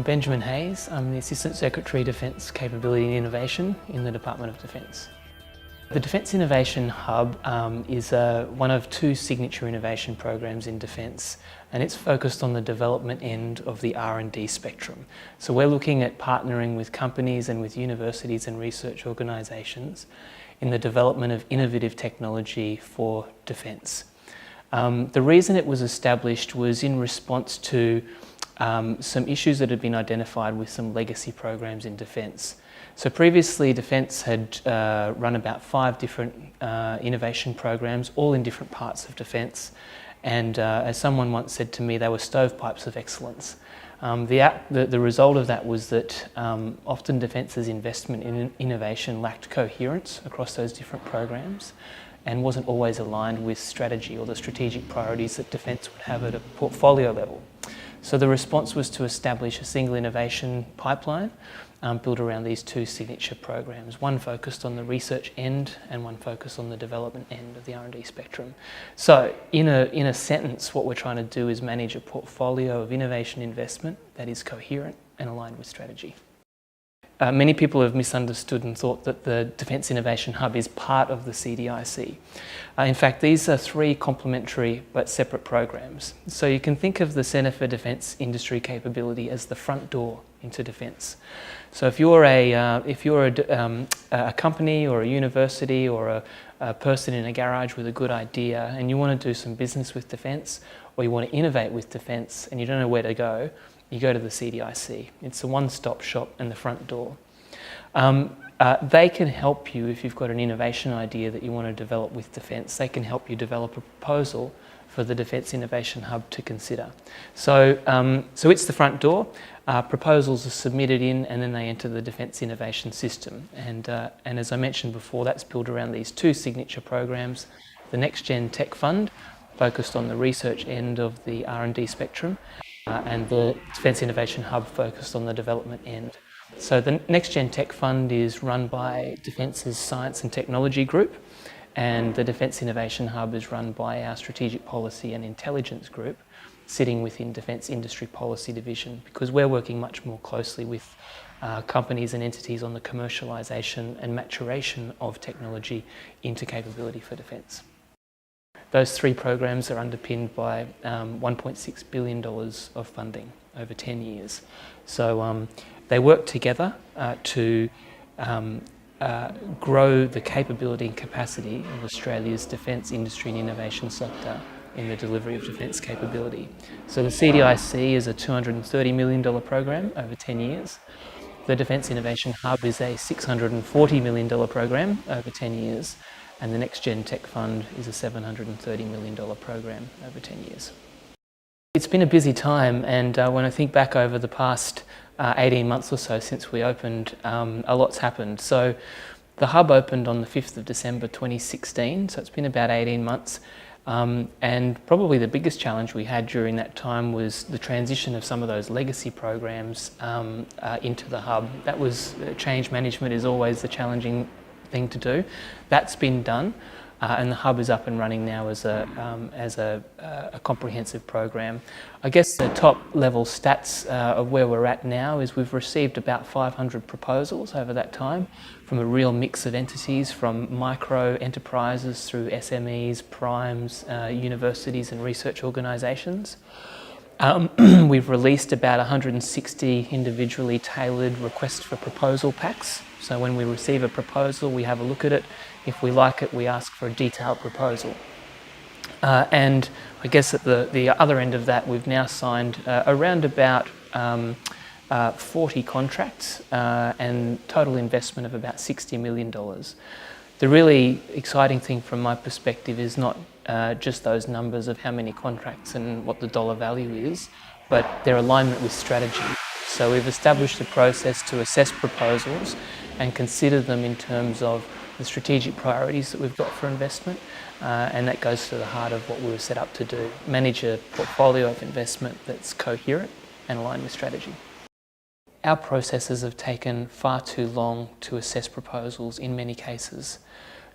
Benjamin Hayes. I'm the Assistant Secretary Defence Capability and Innovation in the Department of Defence. The Defence Innovation Hub is one of two signature innovation programs in Defence, and it's focused on the development end of the R&D spectrum. So we're looking at partnering with companies and with universities and research organisations in the development of innovative technology for defence. The reason it was established was in response to some issues that had been identified with some legacy programs in defence. So previously Defence had run about 5 different innovation programs, all in different parts of defence, and as someone once said to me, they were stovepipes of excellence. The result of that was that often Defence's investment in innovation lacked coherence across those different programs and wasn't always aligned with strategy or the strategic priorities that Defence would have at a portfolio level. So the response was to establish a single innovation pipeline built around these two signature programs, one focused on the research end and one focused on the development end of the R&D spectrum. So in a sentence, what we're trying to do is manage a portfolio of innovation investment that is coherent and aligned with strategy. Many people have misunderstood and thought that the Defence Innovation Hub is part of the CDIC. In fact, these are 3 complementary but separate programs. So you can think of the Centre for Defence Industry Capability as the front door into defence. So if you're a company or a university or a person in a garage with a good idea and you want to do some business with defence, or you want to innovate with defence and you don't know where to go, you go to the CDIC. It's a one-stop shop and the front door. They can help you if you've got an innovation idea that you want to develop with defence. They can help you develop a proposal for the Defence Innovation Hub to consider. So it's the front door. Proposals are submitted in and then they enter the Defence Innovation System. And as I mentioned before, that's built around these 2 signature programs. The Next Gen Tech Fund, focused on the research end of the R&D spectrum, and the Defence Innovation Hub focused on the development end. So the Next Gen Tech Fund is run by Defence's Science and Technology Group, and the Defence Innovation Hub is run by our Strategic Policy and Intelligence Group, sitting within Defence Industry Policy Division, because we're working much more closely with companies and entities on the commercialisation and maturation of technology into capability for defence. Those 3 programs are underpinned by $1.6 billion of funding over 10 years. So they work together to grow the capability and capacity of Australia's defence industry and innovation sector in the delivery of defence capability. So the CDIC is a $230 million program over 10 years. The Defence Innovation Hub is a $640 million program over 10 years. And the Next Gen Tech Fund is a $730 million program over 10 years. It's been a busy time, and when I think back over the past 18 months or so since we opened, a lot's happened. So the hub opened on the 5th of December 2016, so it's been about 18 months. And probably the biggest challenge we had during that time was the transition of some of those legacy programs into the hub. That was, change management is always the challenging thing to do. That's been done, and the hub is up and running now as a comprehensive program. I guess the top level stats of where we're at now is we've received about 500 proposals over that time from a real mix of entities, from micro enterprises through SMEs, primes, universities and research organisations. We've released about 160 individually tailored requests for proposal packs. So when we receive a proposal, we have a look at it. If we like it, we ask for a detailed proposal. And I guess at the other end of that, we've now signed around about 40 contracts and total investment of about $60 million. The really exciting thing from my perspective is not just those numbers of how many contracts and what the dollar value is, but their alignment with strategy. So we've established a process to assess proposals and consider them in terms of the strategic priorities that we've got for investment, and that goes to the heart of what we were set up to do, manage a portfolio of investment that's coherent and aligned with strategy. Our processes have taken far too long to assess proposals in many cases.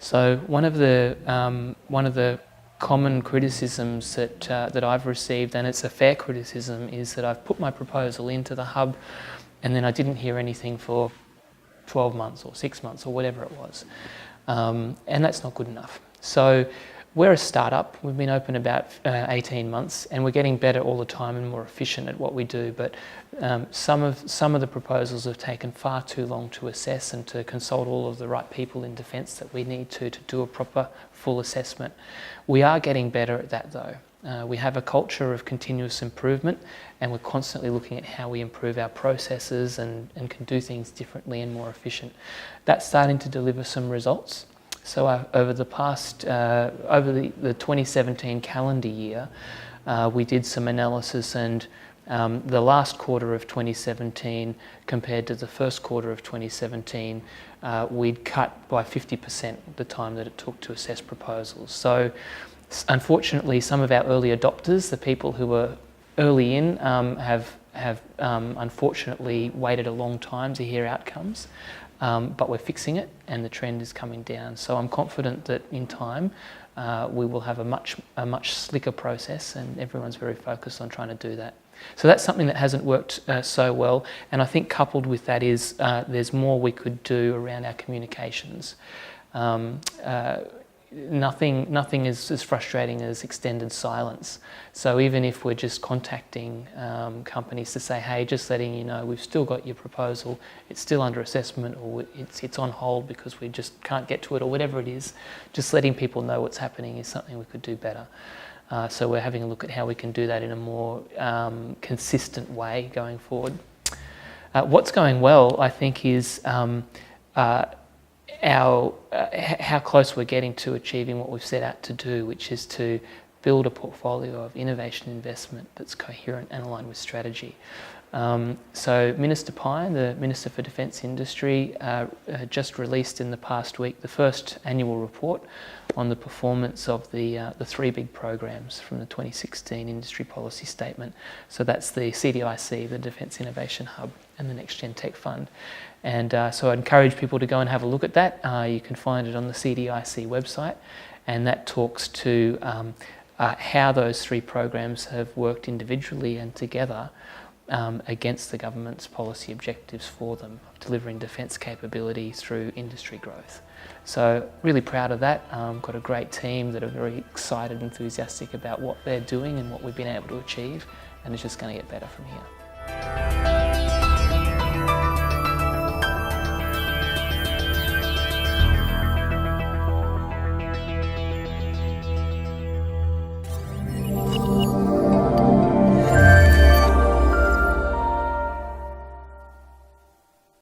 So one of the common criticisms that I've received, and it's a fair criticism, is that I've put my proposal into the hub and then I didn't hear anything for 12 months or 6 months or whatever it was. And that's not good enough. So we're a startup. We've been open about 18 months and we're getting better all the time and more efficient at what we do. But some of the proposals have taken far too long to assess and to consult all of the right people in Defence that we need to do a proper full assessment. We are getting better at that though. We have a culture of continuous improvement and we're constantly looking at how we improve our processes and can do things differently and more efficient. That's starting to deliver some results. So over the 2017 calendar year, we did some analysis, and the last quarter of 2017 compared to the first quarter of 2017, we'd cut by 50% the time that it took to assess proposals. So unfortunately, some of our early adopters, the people who were early in, have unfortunately waited a long time to hear outcomes. But we're fixing it and the trend is coming down. So I'm confident that in time we will have a much slicker process, and everyone's very focused on trying to do that. So that's something that hasn't worked so well, and I think coupled with that is there's more we could do around our communications. Nothing is as frustrating as extended silence. So even if we're just contacting companies to say, hey, just letting you know, we've still got your proposal, it's still under assessment, or it's on hold because we just can't get to it, or whatever it is, just letting people know what's happening is something we could do better. So we're having a look at how we can do that in a more consistent way going forward. What's going well, I think, is how close we're getting to achieving what we've set out to do, which is to build a portfolio of innovation investment that's coherent and aligned with strategy. So Minister Pyne, the Minister for Defence Industry, just released in the past week the first annual report on the performance of the three big programs from the 2016 Industry Policy Statement. So that's the CDIC, the Defence Innovation Hub, and the Next Gen Tech Fund. And so I encourage people to go and have a look at that. You can find it on the CDIC website, and that talks to how those three programs have worked individually and together against the government's policy objectives for them, delivering defence capability through industry growth. So really proud of that. Got a great team that are very excited, enthusiastic about what they're doing and what we've been able to achieve, and it's just going to get better from here.